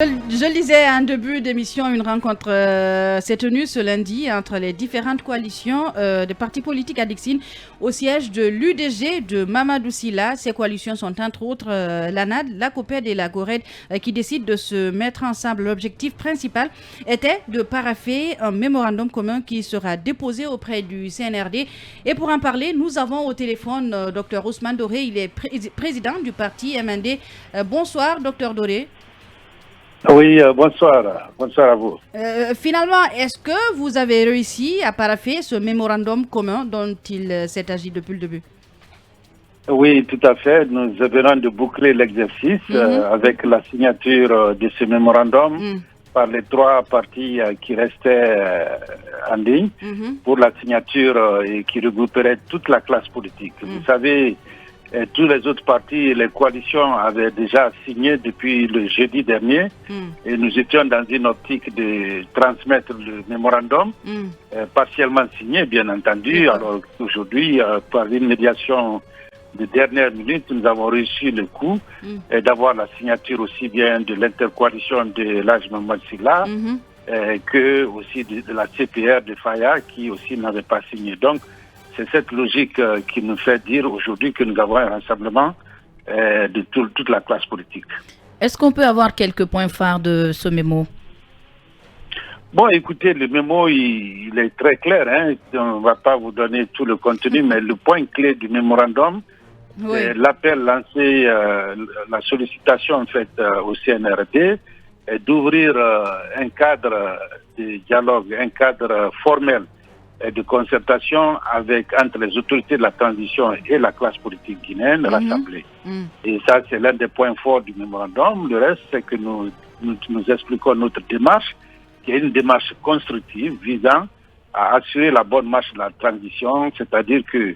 Je lisais en début d'émission, une rencontre s'est tenue ce lundi entre les différentes coalitions de partis politiques à Dixine au siège de l'UDG de Mamadou Sylla. Ces coalitions sont entre autres l'ANAD, la COPED et la GORED qui décident de se mettre ensemble. L'objectif principal était de parapher un mémorandum commun qui sera déposé auprès du CNRD. Et pour en parler, nous avons au téléphone Dr Ousmane Doré, il est président du parti MND. Bonsoir Dr Doré. Oui, bonsoir. Bonsoir à vous. Finalement, est-ce que vous avez réussi à parapher ce mémorandum commun dont il s'est agi depuis le début? Oui, tout à fait. Nous venons de boucler l'exercice avec la signature de ce mémorandum par les trois partis qui restaient en ligne pour la signature et qui regrouperait toute la classe politique. Vous savez, tous les autres partis et les coalitions avaient déjà signé depuis le jeudi dernier et nous étions dans une optique de transmettre le mémorandum partiellement signé, bien entendu. Alors aujourd'hui, par une médiation de dernière minute, nous avons réussi le coup d'avoir la signature aussi bien de l'intercoalition de l'Haj Mamadou Sylla que aussi de la CPR de Faya qui aussi n'avait pas signé. Donc, c'est cette logique qui nous fait dire aujourd'hui que nous avons un rassemblement de toute la classe politique. Est-ce qu'on peut avoir quelques points phares de ce mémo? Bon, écoutez, le mémo, il est très clair. Hein. On ne va pas vous donner tout le contenu, mais le point clé du mémorandum, l'appel lancé, la sollicitation faite au CNRD, est d'ouvrir un cadre de dialogue, un cadre formel de concertation entre les autorités de la transition et la classe politique guinéenne, l'Assemblée. Et ça, c'est l'un des points forts du mémorandum. Le reste, c'est que nous expliquons notre démarche, qui est une démarche constructive visant à assurer la bonne marche de la transition, c'est-à-dire que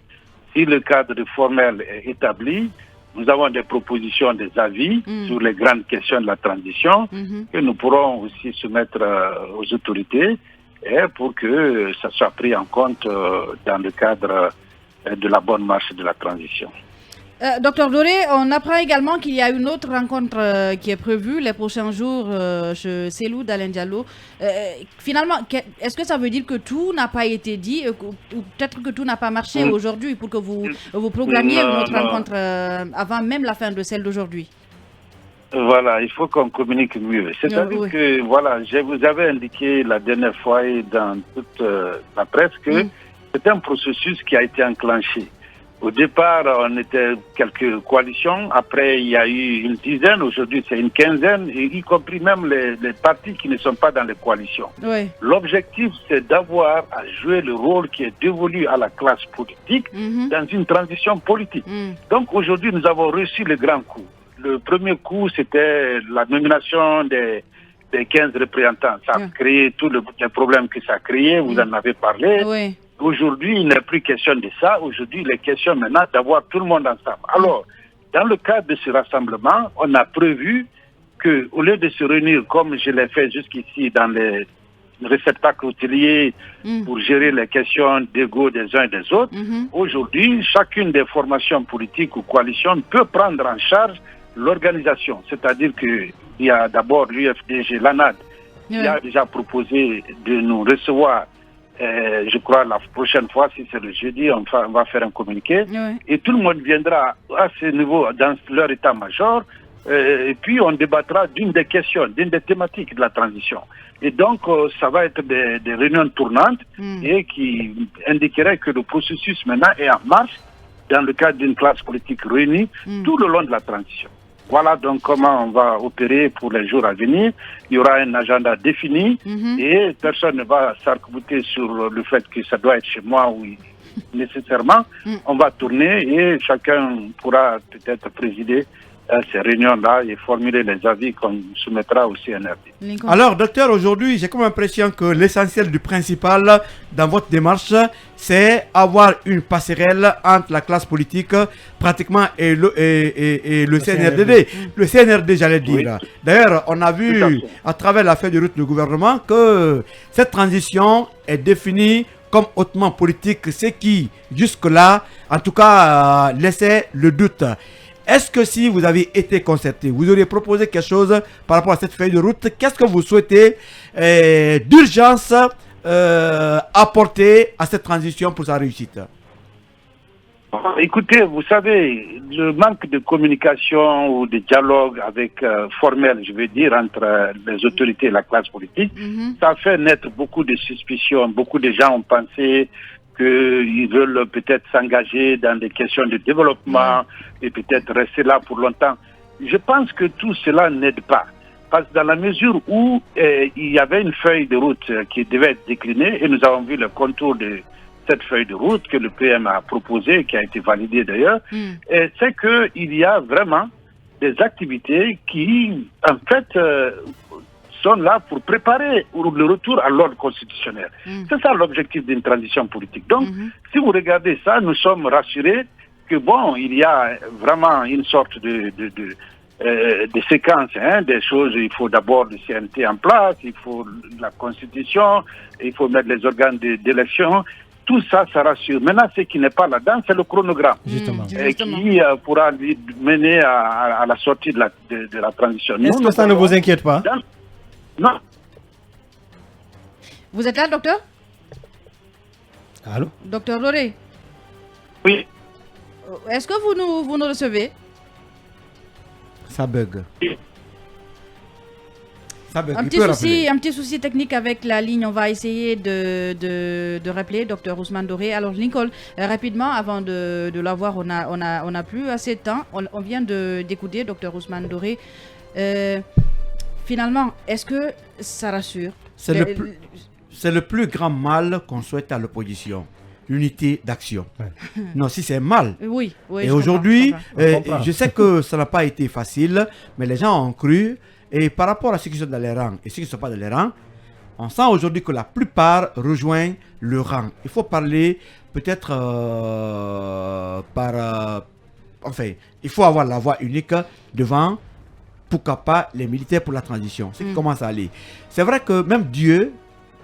si le cadre formel est établi, nous avons des propositions, des avis sur les grandes questions de la transition que nous pourrons aussi soumettre aux autorités pour que ça soit pris en compte dans le cadre de la bonne marche de la transition. Docteur Doré, on apprend également qu'il y a une autre rencontre qui est prévue les prochains jours chez Cellou d'Alain Diallo. Finalement, est-ce que ça veut dire que tout n'a pas été dit ou peut-être que tout n'a pas marché aujourd'hui pour que vous proclamiez une autre rencontre avant même la fin de celle d'aujourd'hui? Voilà, il faut qu'on communique mieux. C'est-à-dire que, voilà, je vous avais indiqué la dernière fois et dans toute la presse que c'est un processus qui a été enclenché. Au départ, on était quelques coalitions. Après, il y a eu une dizaine. Aujourd'hui, c'est une quinzaine, y compris même les partis qui ne sont pas dans les coalitions. L'objectif, c'est d'avoir à jouer le rôle qui est dévolu à la classe politique dans une transition politique. Donc, aujourd'hui, nous avons reçu le grand coup. Le premier coup, c'était la nomination des 15 représentants. Ça a créé tous les problèmes que ça a créé, vous en avez parlé. Aujourd'hui, il n'est plus question de ça. Aujourd'hui, il est question maintenant d'avoir tout le monde ensemble. Alors, dans le cadre de ce rassemblement, on a prévu qu'au lieu de se réunir comme je l'ai fait jusqu'ici dans les réceptacles hôteliers pour gérer les questions d'ego des uns et des autres, aujourd'hui, chacune des formations politiques ou coalitions peut prendre en charge l'organisation. C'est-à-dire qu'il y a d'abord l'UFDG, l'ANAD, qui a déjà proposé de nous recevoir, je crois la prochaine fois, si c'est le jeudi, on va faire un communiqué. Et tout le monde viendra à ce niveau dans leur état-major, et puis on débattra d'une des questions, d'une des thématiques de la transition. Et donc, ça va être des réunions tournantes et qui indiqueraient que le processus maintenant est en marche dans le cadre d'une classe politique réunie tout le long de la transition. Voilà donc comment on va opérer pour les jours à venir. Il y aura un agenda défini et personne ne va s'arc-bouter sur le fait que ça doit être chez moi ou nécessairement. On va tourner et chacun pourra peut-être présider ces réunions-là et formuler les avis qu'on soumettra au CNRD. Alors, docteur, aujourd'hui, j'ai comme l'impression que l'essentiel du principal dans votre démarche, c'est avoir une passerelle entre la classe politique pratiquement et le CNRD. Le CNRD, j'allais dire. D'ailleurs, on a vu à travers la feuille de route du gouvernement que cette transition est définie comme hautement politique, ce qui, jusque-là, en tout cas, laissait le doute. Est-ce que si vous avez été concerté, vous auriez proposé quelque chose par rapport à cette feuille de route? Qu'est-ce que vous souhaitez d'urgence apporter à cette transition pour sa réussite? Écoutez, vous savez, le manque de communication ou de dialogue avec formel, je veux dire, entre les autorités et la classe politique, ça a fait naître beaucoup de suspicions. Beaucoup de gens ont pensé qu'ils veulent peut-être s'engager dans des questions de développement et peut-être rester là pour longtemps. Je pense que tout cela n'aide pas. Parce que dans la mesure où il y avait une feuille de route qui devait être déclinée, et nous avons vu le contour de cette feuille de route que le PM a proposée, qui a été validée d'ailleurs, c'est qu'il y a vraiment des activités qui, en fait, sont là pour préparer le retour à l'ordre constitutionnel. C'est ça l'objectif d'une transition politique. Donc, si vous regardez ça, nous sommes rassurés que, bon, il y a vraiment une sorte de séquences, des choses. Il faut d'abord le CNT en place, il faut la constitution, il faut mettre les organes d'élection. Tout ça, ça rassure. Maintenant, ce qui n'est pas là-dedans, c'est le chronogramme. Justement. Qui pourra mener à la sortie de la transition. Est-ce que ça ne vous inquiète pas? Non. Vous êtes là, docteur? Allô? Docteur Doré? Oui. Est-ce que vous nous recevez? Ça bug. Un petit souci technique avec la ligne. On va essayer de rappeler Dr Ousmane Doré. Alors Lincoln, rapidement, avant de l'avoir, on a plus assez de temps. On vient d'écouter Dr Ousmane Doré. Finalement, est-ce que ça rassure? C'est le plus grand mal qu'on souhaite à l'opposition. L'unité d'action. Non, si c'est mal. Oui. Et aujourd'hui, je sais que ça n'a pas été facile, mais les gens ont cru. Et par rapport à ceux qui sont dans les rangs et ceux qui ne sont pas dans les rangs, on sent aujourd'hui que la plupart rejoignent le rang. Il faut parler peut-être enfin, il faut avoir la voix unique devant, pourquoi pas, les militaires pour la transition. C'est qui commence à aller. C'est vrai que même Dieu,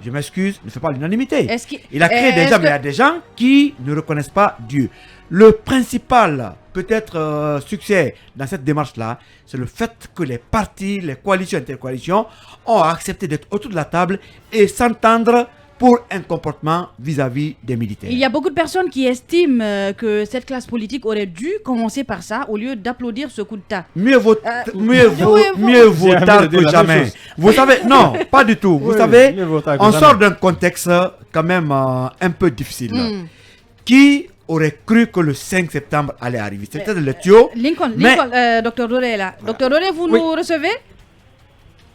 je m'excuse, ne fait pas l'unanimité. Il a créé des gens, mais il y a des gens qui ne reconnaissent pas Dieu. Le principal, peut-être, succès dans cette démarche-là, c'est le fait que les partis, les coalitions, intercoalitions ont accepté d'être autour de la table et s'entendre pour un comportement vis-à-vis des militaires. Il y a beaucoup de personnes qui estiment que cette classe politique aurait dû commencer par ça au lieu d'applaudir ce coup de tas. Mieux vaut tard que jamais. Vous savez, non, pas du tout. Vous savez, on sort d'un contexte quand même un peu difficile. Qui aurait cru que le 5 septembre allait arriver? C'était le tuyau. Lincoln, Dr Doré est là. Dr Doré, vous nous recevez?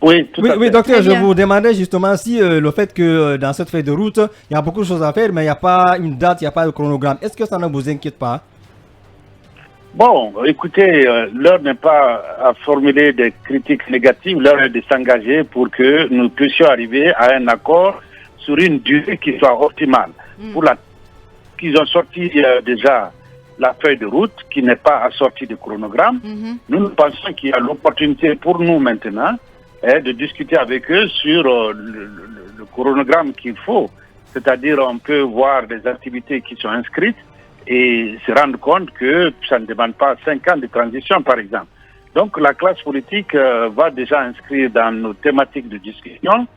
Oui, tout à fait. Oui, docteur, je vous demandais justement si le fait que dans cette feuille de route, il y a beaucoup de choses à faire, mais il n'y a pas une date, il n'y a pas de chronogramme. Est-ce que ça ne vous inquiète pas? Bon, écoutez, l'heure n'est pas à formuler des critiques négatives, l'heure est de s'engager pour que nous puissions arriver à un accord sur une durée qui soit optimale. Qu'ils ont sorti déjà la feuille de route, qui n'est pas assortie de chronogramme. Nous pensons qu'il y a l'opportunité pour nous maintenant de discuter avec eux sur le chronogramme qu'il faut. C'est-à-dire, on peut voir des activités qui sont inscrites et se rendre compte que ça ne demande pas 5 ans de transition, par exemple. Donc, la classe politique va déjà inscrire dans nos thématiques de discussion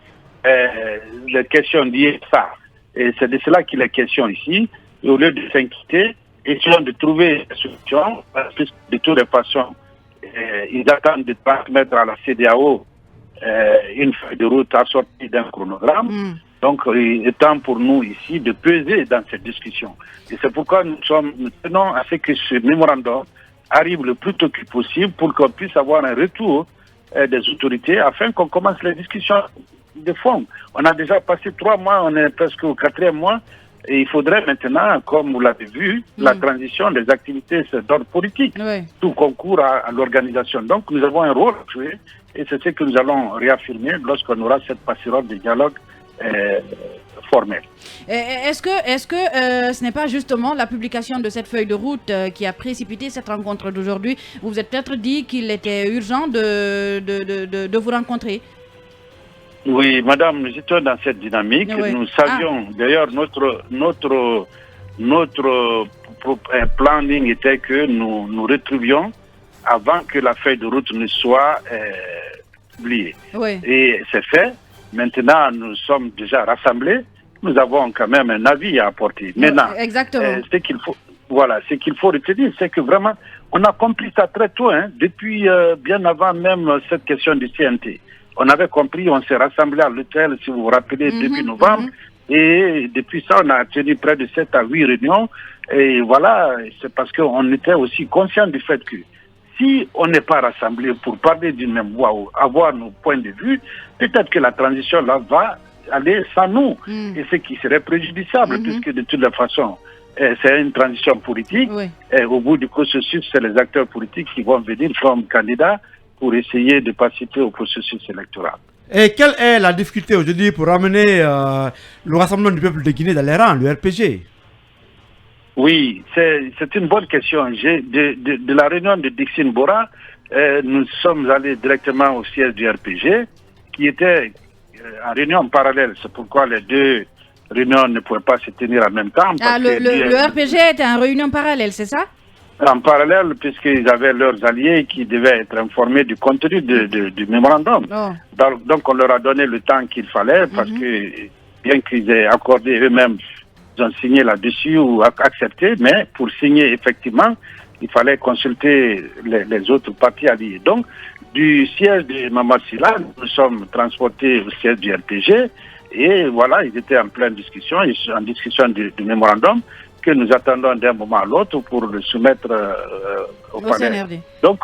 les questions liées à ça. Et c'est de cela qu'il est question ici. Et au lieu de s'inquiéter, essayons de trouver des solutions, parce que de toutes les façons, ils attendent de transmettre à la CEDEAO une feuille de route assortie d'un chronogramme. Donc, il est temps pour nous ici de peser dans cette discussion. Et c'est pourquoi nous tenons à ce que ce mémorandum arrive le plus tôt que possible pour qu'on puisse avoir un retour des autorités afin qu'on commence les discussions de fond. On a déjà passé 3 mois, on est presque au 4e mois. Et il faudrait maintenant, comme vous l'avez vu, la transition des activités d'ordre politique. Tout concourt à l'organisation. Donc nous avons un rôle à jouer et c'est ce que nous allons réaffirmer lorsqu'on aura cette passerelle de dialogue formel. Est-ce que ce n'est pas justement la publication de cette feuille de route qui a précipité cette rencontre d'aujourd'hui? Vous vous êtes peut-être dit qu'il était urgent de vous rencontrer? Oui, madame, nous étions dans cette dynamique. Nous savions, d'ailleurs, notre planning était que nous retrouvions avant que la feuille de route ne soit publiée. Oui. Et c'est fait. Maintenant, nous sommes déjà rassemblés. Nous avons quand même un avis à apporter. Maintenant, exactement. Ce qu'il faut retenir, c'est que vraiment, on a compris ça très tôt, depuis bien avant même cette question du CNT. On avait compris, on s'est rassemblés à l'hôtel, si vous vous rappelez, début novembre. Et depuis ça, on a tenu près de 7 à 8 réunions. Et voilà, c'est parce qu'on était aussi conscient du fait que si on n'est pas rassemblés pour parler d'une même voix ou avoir nos points de vue, peut-être que la transition là va aller sans nous. Et ce qui serait préjudiciable, puisque de toute façon, c'est une transition politique. Oui. Et au bout du processus, c'est les acteurs politiques qui vont venir comme candidats pour essayer de participer au processus électoral. Et quelle est la difficulté aujourd'hui pour ramener le Rassemblement du peuple de Guinée dans les rangs, le RPG? Oui, c'est une bonne question. De la réunion de Dixine Bora, nous sommes allés directement au siège du RPG, qui était en réunion parallèle. C'est pourquoi les deux réunions ne pouvaient pas se tenir en même temps. Le RPG était en réunion parallèle, c'est ça? En parallèle, puisqu'ils avaient leurs alliés qui devaient être informés du contenu du mémorandum. Oh. Donc on leur a donné le temps qu'il fallait, parce que bien qu'ils aient accordé eux-mêmes, ils ont signé là-dessus ou accepté, mais pour signer effectivement, il fallait consulter les autres parties alliées. Donc, du siège de Mamadou Sylla, nous sommes transportés au siège du RPG, et voilà, ils étaient en pleine discussion, en discussion du mémorandum, que nous attendons d'un moment à l'autre pour le soumettre au palais. CNRD. Donc,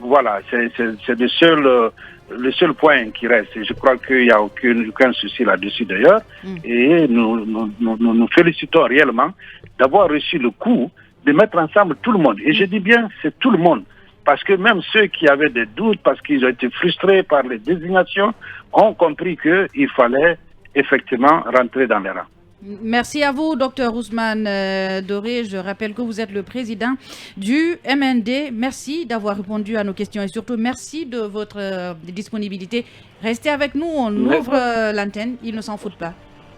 voilà, c'est le seul point qui reste. Et je crois qu'il n'y a aucun souci là-dessus d'ailleurs. Et nous félicitons réellement d'avoir reçu le coup de mettre ensemble tout le monde. Et je dis bien, c'est tout le monde. Parce que même ceux qui avaient des doutes, parce qu'ils ont été frustrés par les désignations, ont compris qu'il fallait effectivement rentrer dans les rangs. Merci à vous, Dr Ousmane Doré. Je rappelle que vous êtes le président du MND. Merci d'avoir répondu à nos questions et surtout merci de votre disponibilité. Restez avec nous, on ouvre l'antenne, ils ne s'en foutent pas.